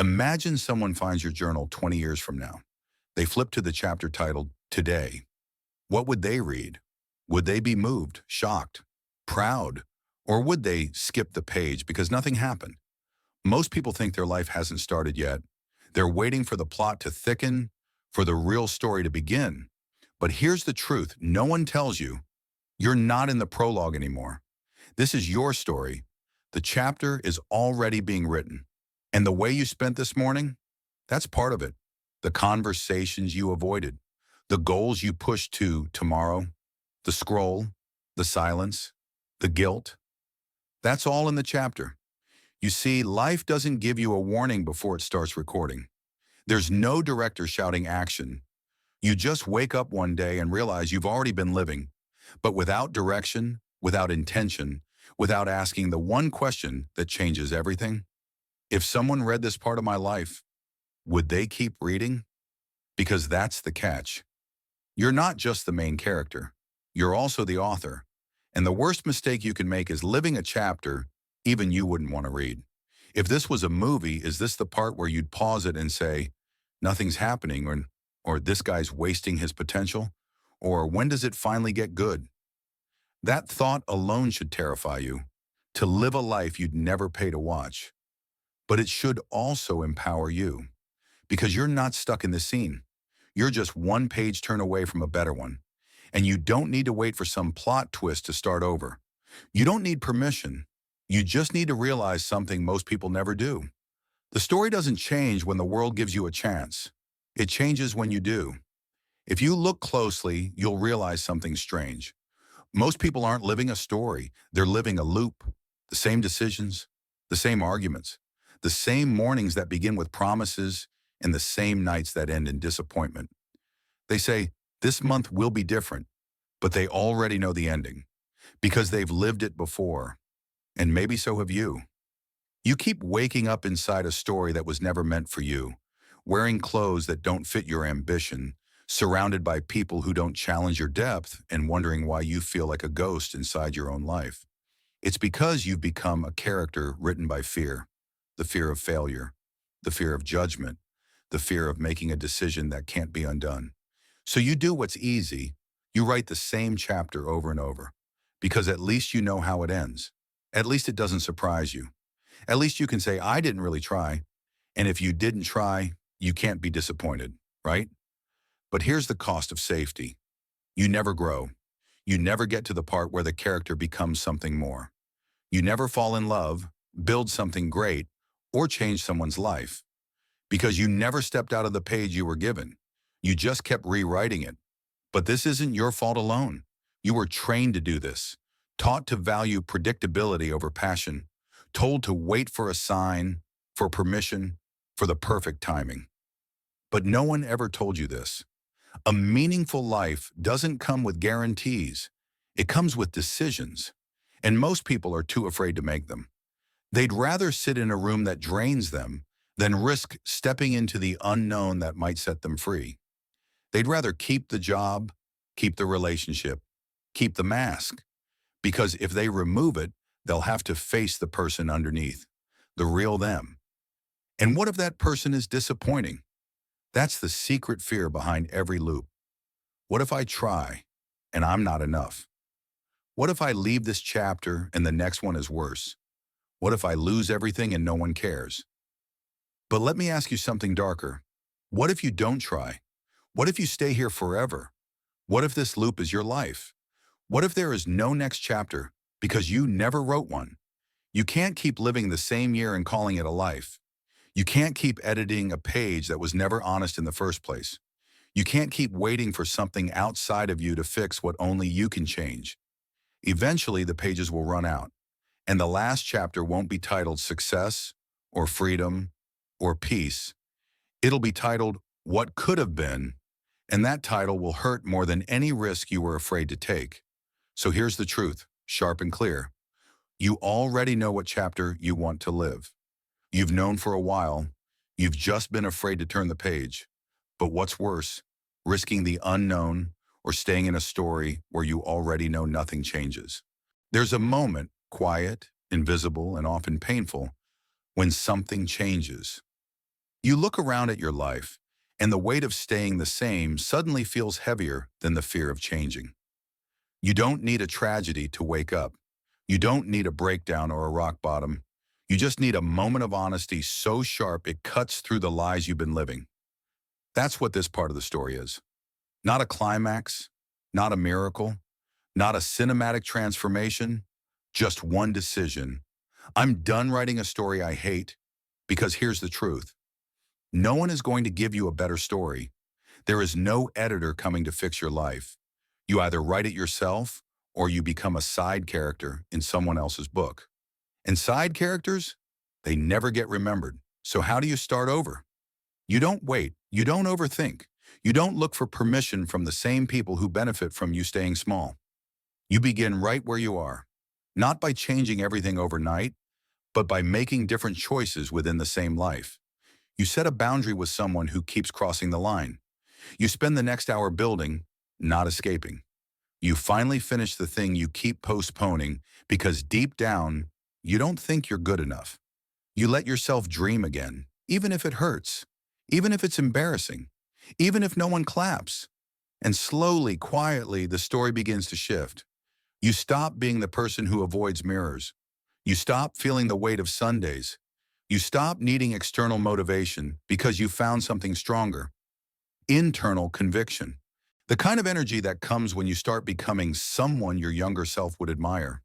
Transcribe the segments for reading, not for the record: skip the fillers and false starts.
Imagine someone finds your journal 20 years from now. They flip to the chapter titled Today. What would they read? Would they be moved, shocked, proud, or would they skip the page because nothing happened? Most people think their life hasn't started yet. They're waiting for the plot to thicken, for the real story to begin. But here's the truth. No one tells you you're not in the prologue anymore. This is your story. The chapter is already being written. And the way you spent this morning, that's part of it. The conversations you avoided, the goals you pushed to tomorrow, the scroll, the silence, the guilt. That's all in the chapter. You see, life doesn't give you a warning before it starts recording. There's no director shouting action. You just wake up one day and realize you've already been living, but without direction, without intention, without asking the one question that changes everything. If someone read this part of my life, would they keep reading? Because that's the catch. You're not just the main character. You're also the author. And the worst mistake you can make is living a chapter even you wouldn't want to read. If this was a movie, is this the part where you'd pause it and say, nothing's happening, or this guy's wasting his potential? Or when does it finally get good? That thought alone should terrify you, to live a life you'd never pay to watch. But it should also empower you, because you're not stuck in the scene. You're just one page turn away from a better one. And you don't need to wait for some plot twist to start over. You don't need permission. You just need to realize something most people never do. The story doesn't change when the world gives you a chance. It changes when you do. If you look closely, you'll realize something strange. Most people aren't living a story. They're living a loop. The same decisions, the same arguments, the same mornings that begin with promises, and the same nights that end in disappointment. They say, this month will be different, but they already know the ending because they've lived it before. And maybe so have you. You keep waking up inside a story that was never meant for you, wearing clothes that don't fit your ambition, surrounded by people who don't challenge your depth, and wondering why you feel like a ghost inside your own life. It's because you've become a character written by fear, the fear of failure, the fear of judgment, the fear of making a decision that can't be undone. So you do what's easy. You write the same chapter over and over, because at least you know how it ends. At least it doesn't surprise you. At least you can say, I didn't really try. And if you didn't try, you can't be disappointed, right? But here's the cost of safety. You never grow. You never get to the part where the character becomes something more. You never fall in love, build something great, or change someone's life. Because you never stepped out of the page you were given. You just kept rewriting it. But this isn't your fault alone. You were trained to do this, taught to value predictability over passion, told to wait for a sign, for permission, for the perfect timing. But no one ever told you this. A meaningful life doesn't come with guarantees. It comes with decisions. And most people are too afraid to make them. They'd rather sit in a room that drains them than risk stepping into the unknown that might set them free. They'd rather keep the job, keep the relationship, keep the mask. Because if they remove it, they'll have to face the person underneath, the real them. And what if that person is disappointing? That's the secret fear behind every loop. What if I try and I'm not enough? What if I leave this chapter and the next one is worse? What if I lose everything and no one cares? But let me ask you something darker. What if you don't try? What if you stay here forever? What if this loop is your life? What if there is no next chapter because you never wrote one? You can't keep living the same year and calling it a life. You can't keep editing a page that was never honest in the first place. You can't keep waiting for something outside of you to fix what only you can change. Eventually, the pages will run out, and the last chapter won't be titled Success or Freedom or Peace. It'll be titled What Could Have Been, and that title will hurt more than any risk you were afraid to take. So here's the truth, sharp and clear. You already know what chapter you want to live. You've known for a while. You've just been afraid to turn the page. But what's worse, risking the unknown or staying in a story where you already know nothing changes. There's a moment, quiet, invisible, and often painful, when something changes. You look around at your life, and the weight of staying the same suddenly feels heavier than the fear of changing. You don't need a tragedy to wake up. You don't need a breakdown or a rock bottom. You just need a moment of honesty so sharp it cuts through the lies you've been living. That's what this part of the story is. Not a climax, not a miracle, not a cinematic transformation, just one decision. I'm done writing a story I hate, because here's the truth. No one is going to give you a better story. There is no editor coming to fix your life. You either write it yourself or you become a side character in someone else's book. And side characters, they never get remembered. So how do you start over? You don't wait. You don't overthink. You don't look for permission from the same people who benefit from you staying small. You begin right where you are, not by changing everything overnight, but by making different choices within the same life. You set a boundary with someone who keeps crossing the line. You spend the next hour building, not escaping. You finally finish the thing you keep postponing because deep down, you don't think you're good enough. You let yourself dream again, even if it hurts, even if it's embarrassing, even if no one claps. And slowly, quietly, the story begins to shift. You stop being the person who avoids mirrors. You stop feeling the weight of Sundays. You stop needing external motivation because you found something stronger. Internal conviction. The kind of energy that comes when you start becoming someone your younger self would admire.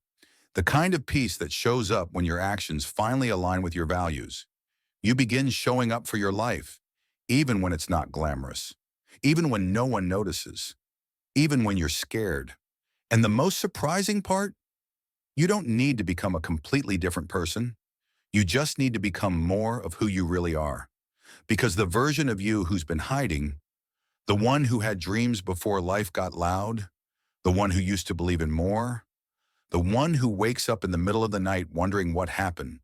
The kind of peace that shows up when your actions finally align with your values. You begin showing up for your life, even when it's not glamorous, even when no one notices, even when you're scared. And the most surprising part, you don't need to become a completely different person. You just need to become more of who you really are. Because the version of you who's been hiding, the one who had dreams before life got loud, the one who used to believe in more, the one who wakes up in the middle of the night wondering what happened,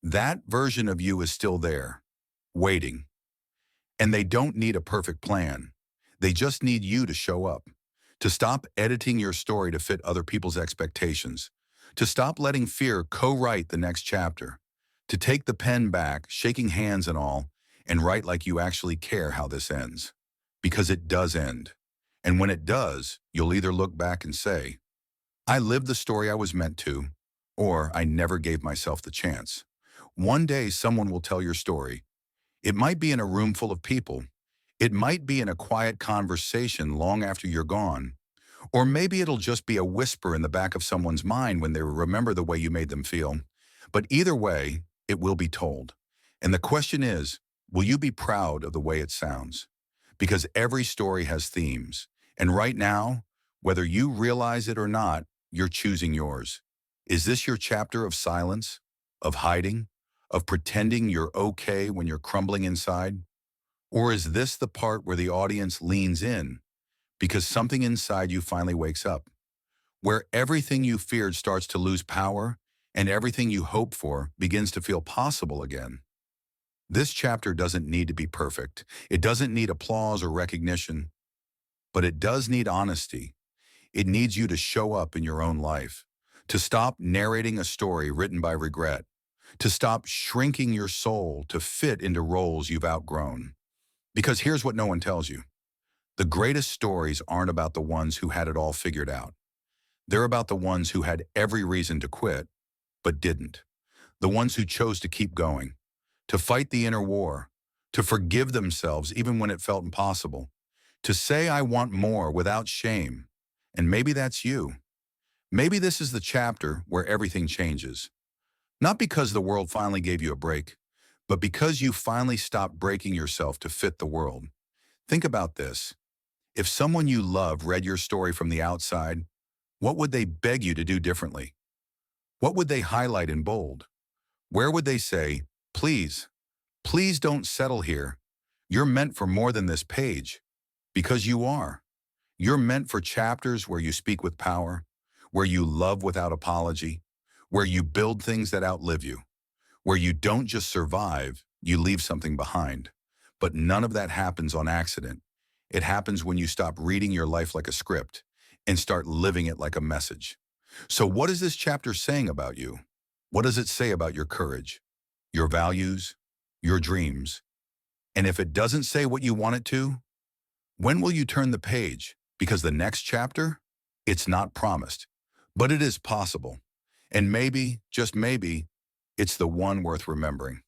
that version of you is still there, waiting. And they don't need a perfect plan. They just need you to show up, to stop editing your story to fit other people's expectations, to stop letting fear co-write the next chapter, to take the pen back, shaking hands and all, and write like you actually care how this ends. Because it does end. And when it does, you'll either look back and say, I lived the story I was meant to, or I never gave myself the chance. One day someone will tell your story. It might be in a room full of people. It might be in a quiet conversation long after you're gone. Or maybe it'll just be a whisper in the back of someone's mind when they remember the way you made them feel. But either way, it will be told. And the question is, will you be proud of the way it sounds? Because every story has themes. And right now, whether you realize it or not, you're choosing yours. Is this your chapter of silence, of hiding, of pretending you're okay when you're crumbling inside? Or is this the part where the audience leans in because something inside you finally wakes up, where everything you feared starts to lose power and everything you hoped for begins to feel possible again? This chapter doesn't need to be perfect. It doesn't need applause or recognition, but it does need honesty. It needs you to show up in your own life, to stop narrating a story written by regret, to stop shrinking your soul to fit into roles you've outgrown. Because here's what no one tells you. The greatest stories aren't about the ones who had it all figured out. They're about the ones who had every reason to quit, but didn't. The ones who chose to keep going, to fight the inner war, to forgive themselves even when it felt impossible, to say I want more without shame. And maybe that's you. Maybe this is the chapter where everything changes. Not because the world finally gave you a break, but because you finally stopped breaking yourself to fit the world. Think about this. If someone you love read your story from the outside, what would they beg you to do differently? What would they highlight in bold? Where would they say, please, please don't settle here. You're meant for more than this page. Because you are. You're meant for chapters where you speak with power, where you love without apology, where you build things that outlive you, where you don't just survive, you leave something behind. But none of that happens on accident. It happens when you stop reading your life like a script and start living it like a message. So what is this chapter saying about you? What does it say about your courage, your values, your dreams? And if it doesn't say what you want it to, when will you turn the page? Because the next chapter, it's not promised, but it is possible. And maybe, just maybe, it's the one worth remembering.